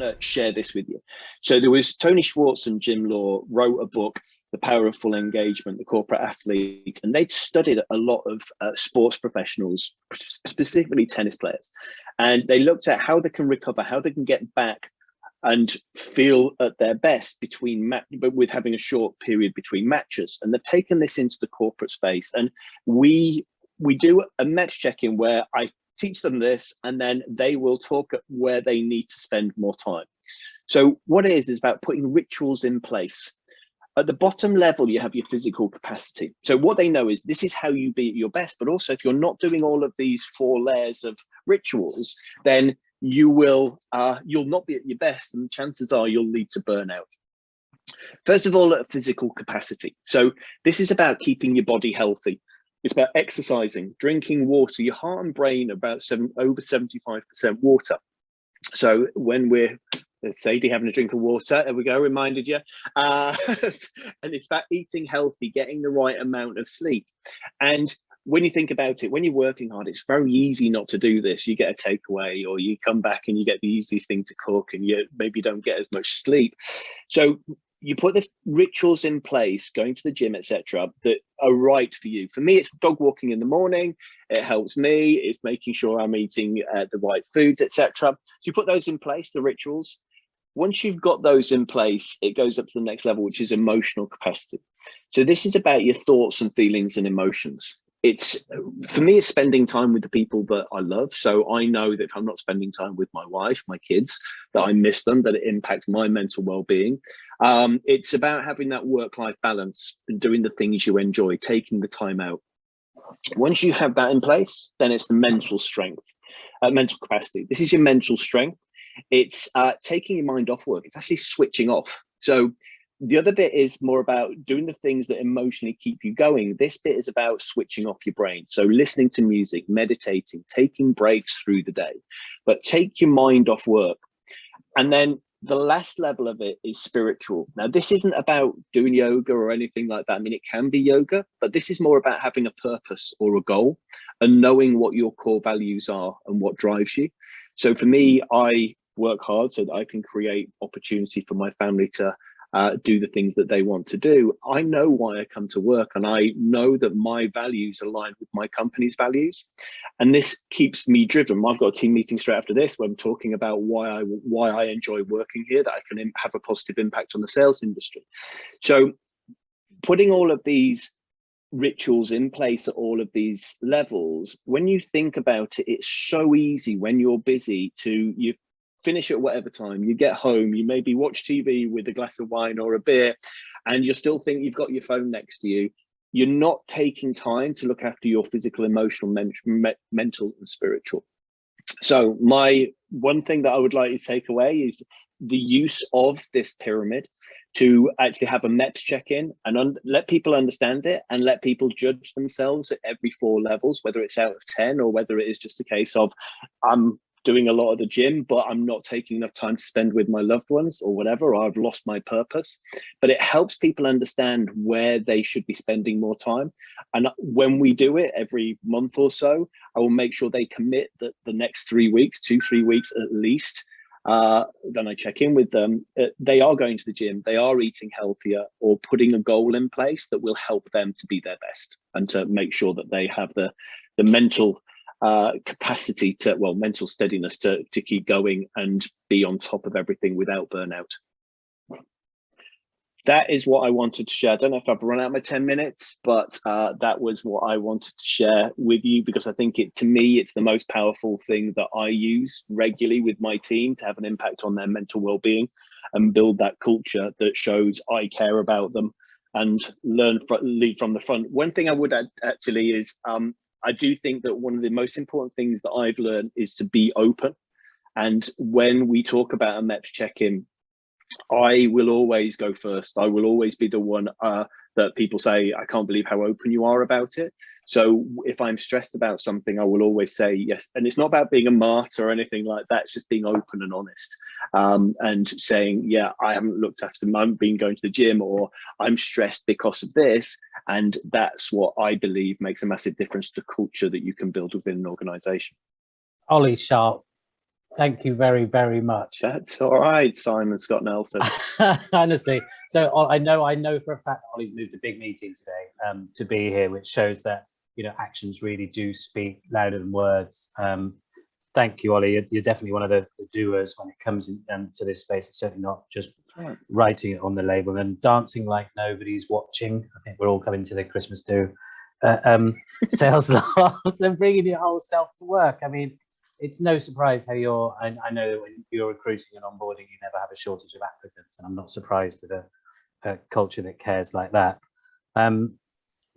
to share this with you. So there was Tony Schwartz and Jim Law wrote a book, The Power of Full Engagement, the corporate athlete, and they'd studied a lot of sports professionals, specifically tennis players, and they looked at how they can recover, how they can get back and feel at their best but with having a short period between matches. And they've taken this into the corporate space, and we do a match check-in where I teach them this, and then they will talk at where they need to spend more time. So what it is about putting rituals in place. At the bottom level, you have your physical capacity. So what they know is this is how you be at your best, but also if you're not doing all of these 4 layers of rituals, then you'll not be at your best, and chances are you'll lead to burnout. First of all, at physical capacity. So this is about keeping your body healthy. It's about exercising, drinking water. Your heart and brain are about over 75% water. So when there's Sadie having a drink of water, there we go, reminded you. And it's about eating healthy, getting the right amount of sleep. And when you think about it, when you're working hard, it's very easy not to do this. You get a takeaway, or you come back and you get the easiest thing to cook, and you maybe don't get as much sleep. So you put the rituals in place, going to the gym, etc., that are right for you. For me, it's dog walking in the morning. It helps me. It's making sure I'm eating the right foods, etc. So you put those in place, the rituals. Once you've got those in place, it goes up to the next level, which is emotional capacity. So this is about your thoughts and feelings and emotions. For me, it's spending time with the people that I love. So I know that if I'm not spending time with my wife, my kids, that I miss them, that it impacts my mental well-being. It's about having that work-life balance and doing the things you enjoy, taking the time out. Once you have that in place, then it's the mental strength, mental capacity. This is your mental strength. It's taking your mind off work. It's actually switching off. So the other bit is more about doing the things that emotionally keep you going. This bit is about switching off your brain. So listening to music, meditating, taking breaks through the day, but take your mind off work. And then the last level of it is spiritual. Now, this isn't about doing yoga or anything like that. I mean, it can be yoga, but this is more about having a purpose or a goal and knowing what your core values are and what drives you. So for me, I work hard so that I can create opportunity for my family to do the things that they want to do. I know why I come to work, and I know that my values align with my company's values, and this keeps me driven. I've got a team meeting straight after this where I'm talking about why I enjoy working here, that I can have a positive impact on the sales industry. So putting all of these rituals in place at all of these levels, when you think about it, it's so easy when you're busy you finish at whatever time, you get home, you maybe watch TV with a glass of wine or a beer, and you still think you've got your phone next to you. You're not taking time to look after your physical, emotional, mental, and spiritual. So my one thing that I would like you to take away is the use of this pyramid to actually have a MEPS check-in and let people understand it and let people judge themselves at every 4 levels, whether it's out of 10 or whether it is just a case of I'm doing a lot of the gym, but I'm not taking enough time to spend with my loved ones or whatever, or I've lost my purpose. But it helps people understand where they should be spending more time. And when we do it every month or so, I will make sure they commit that the next 3 weeks, 2-3 weeks at least, then I check in with them. They are going to the gym, they are eating healthier, or putting a goal in place that will help them to be their best and to make sure that they have the mental capacity to, mental steadiness to keep going and be on top of everything without burnout. That is what I wanted to share. I don't know if I've run out my 10 minutes, but that was what I wanted to share with you, because I think to me, it's the most powerful thing that I use regularly with my team to have an impact on their mental well-being and build that culture that shows I care about them and lead from the front. One thing I would add actually is, I do think that one of the most important things that I've learned is to be open. And when we talk about a MEPS check-in, I will always go first. I will always be the one that people say, I can't believe how open you are about it. So if I'm stressed about something, I will always say yes. And it's not about being a martyr or anything like that. It's just being open and honest, and saying, yeah, I haven't looked after them. I've been going to the gym, or I'm stressed because of this. And that's what I believe makes a massive difference to culture that you can build within an organization. Ollie Sharp, Thank you very, very much. That's all right, Simon Scott Nelson. Honestly, so I know for a fact that Ollie's moved a big meeting today to be here, which shows that, you know, actions really do speak louder than words. Thank you, Ollie. You're definitely one of the doers when it comes to this space. It's certainly not just writing it on the label and dancing like nobody's watching. I think we're all coming to the Christmas do. Sales laws and bringing your whole self to work. I mean, it's no surprise how I know that when you're recruiting and onboarding, you never have a shortage of applicants, and I'm not surprised with a culture that cares like that.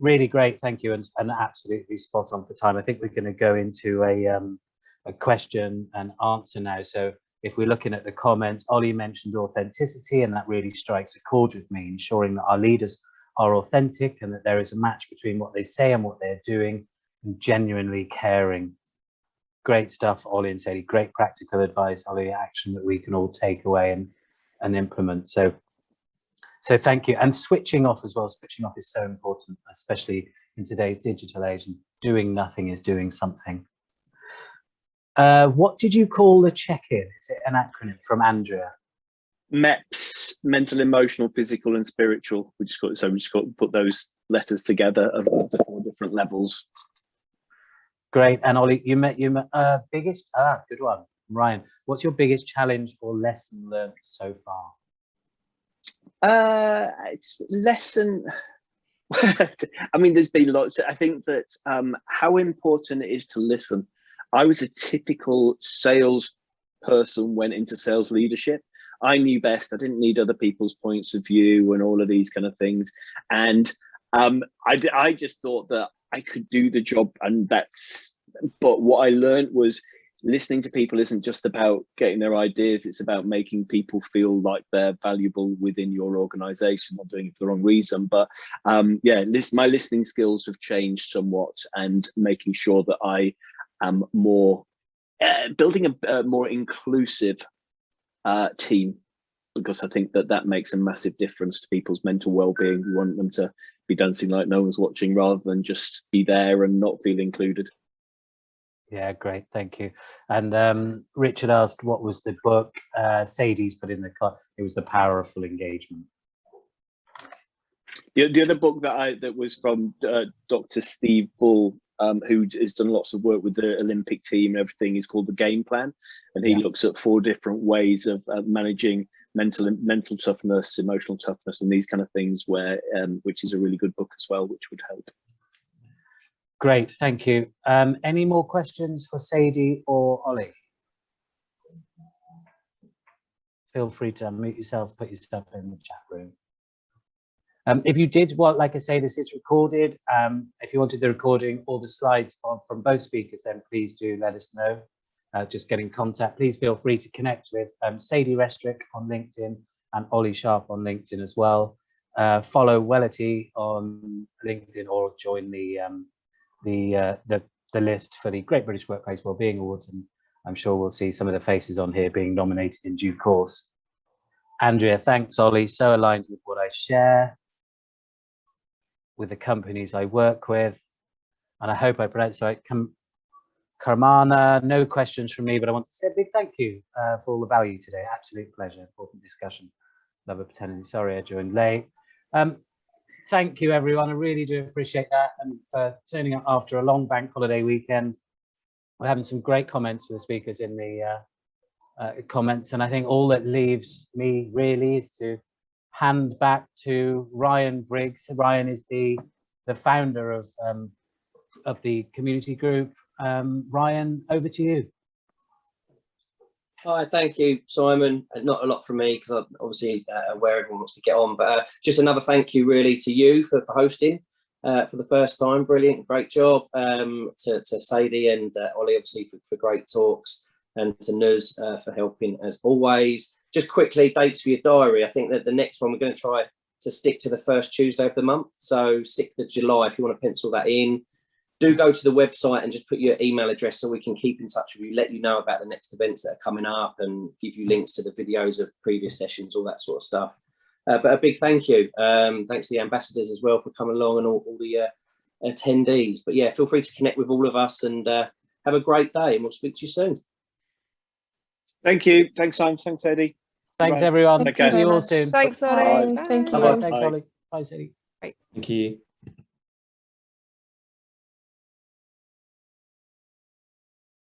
Really great, thank you, and absolutely spot on for time. I think we're going to go into a question and answer now. So if we're looking at the comments, Ollie mentioned authenticity, and that really strikes a chord with me, ensuring that our leaders are authentic and that there is a match between what they say and what they're doing, and genuinely caring. Great stuff, Ollie and Sadie. Great practical advice, Ollie, action that we can all take away and implement. So thank you. And switching off as well. Switching off is so important, especially in today's digital age. And doing nothing is doing something. What did you call the check-in? Is it an acronym from Andrea? MEPS, mental, emotional, physical, and spiritual. We just got to put those letters together of the 4 different levels. Great. And Ollie, you met biggest good one. Ryan, what's your biggest challenge or lesson learned so far? It's lesson. I mean, there's been lots. I think that how important it is to listen. I was a typical sales person, went into sales leadership. I knew best. I didn't need other people's points of view and all of these kind of things. And I just thought that I could do the job, and but what I learned was listening to people isn't just about getting their ideas, it's about making people feel like they're valuable within your organization. Not doing it for the wrong reason, but yeah, my listening skills have changed somewhat, and making sure that I am more building a more inclusive team, because I think that makes a massive difference to people's mental well-being. We want them to be dancing like no one's watching, rather than just be there and not feel included. Yeah, great, thank you. And Richard asked, what was the book? Sadie's put in the car. It was The Power of Full Engagement. The other book that was from Dr. Steve Bull, who has done lots of work with the Olympic team and everything, is called The Game Plan, and he looks at 4 different ways of managing mental toughness, emotional toughness, and these kind of things, where which is a really good book as well, which would help. Great, thank you. Any more questions for Sadie or Ollie? Feel free to unmute yourself, put your stuff in the chat room. If you did, well, like I say, this is recorded. If you wanted the recording or the slides from both speakers, then please do let us know. Just get in contact. Please feel free to connect with Sadie Restrick on LinkedIn and Ollie Sharp on LinkedIn as well. Follow Wellity on LinkedIn, or join the list for the Great British Workplace Wellbeing Awards, and I'm sure we'll see some of the faces on here being nominated in due course. Andrea, thanks, Ollie. So aligned with what I share, with the companies I work with, and I hope I pronounced it right. Karmana, no questions from me, but I want to say a big thank you for all the value today. Absolute pleasure, important discussion. Love it, pretending. Sorry I joined late. Thank you, everyone. I really do appreciate that, and for turning up after a long bank holiday weekend. We're having some great comments for the speakers in the comments, and I think all that leaves me really is to hand back to Ryan Briggs. Ryan is the founder of the community group. Ryan, over to you. Hi, thank you, Simon. Not a lot from me, because I'm obviously aware everyone wants to get on, but just another thank you really to you for hosting for the first time. Brilliant, great job. To Sadie and Ollie, obviously, for great talks, and to Nuz for helping as always. Just quickly, dates for your diary. I think that the next one we're going to try to stick to the first Tuesday of the month, so 6th of July, if you want to pencil that in. Do go to the website and just put your email address so we can keep in touch with you, let you know about the next events that are coming up, and give you links to the videos of previous sessions, all that sort of stuff. But a big thank you. Thanks to the ambassadors as well for coming along, and all the attendees. But yeah, feel free to connect with all of us, and have a great day, and we'll speak to you soon. Thank you. Thanks, Simon. Thanks, Eddie. Thanks, Bye. everyone. Take care. See you all soon. Thanks, Ollie. Bye. Thank you. Bye-bye. Thanks, Ollie. Bye, Sadie. Thank you.